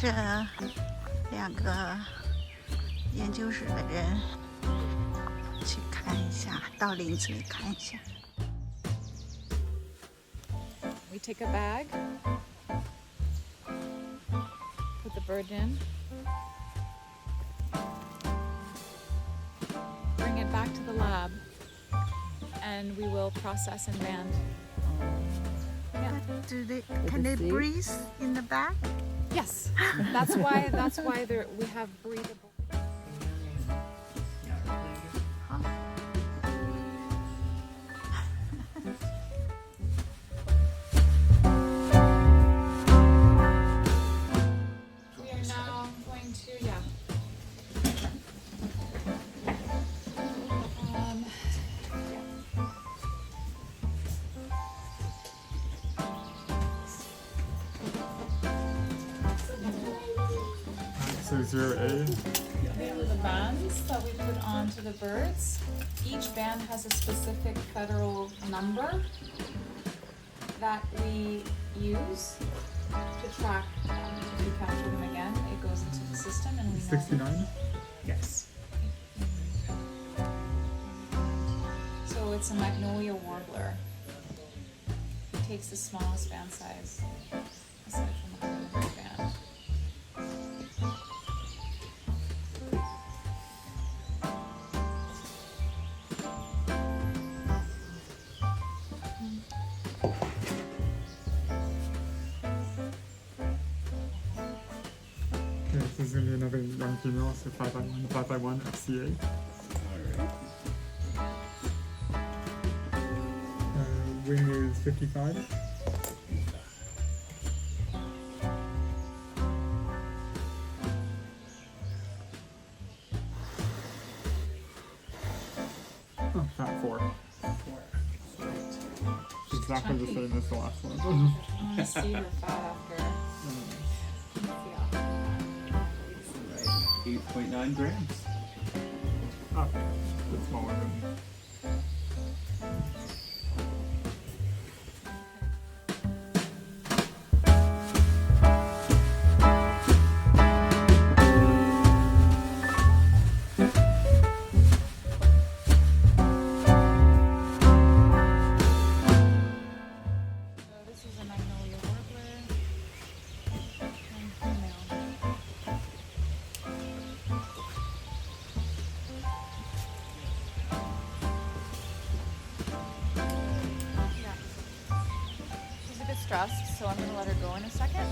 着两个研究室的人去看一下，到林子里看一下。We take a bag, put the bird in, bring it back to the lab, and we will process and band. Yeah. Can they breathe in the bag? Yes, that's why we have breathable. We are now going to So 0A. These are the bands that we put onto the birds. Each band has a specific federal number that we use to track them. If we capture them again, it goes into the system and we know. 69. Yes. So it's a magnolia warbler. It takes the smallest band size aside from the hummingbird band. Okay, so this is going to be another young female, so 5x1 FCA. Wing is 55. Oh, fat 4. Exactly the same as the last one. I want to see her fat after. 8.9 grams. Oh, it's smaller than. This is a magnolia warbler and female. Yeah. She's a bit stressed, so I'm going to let her go in a second.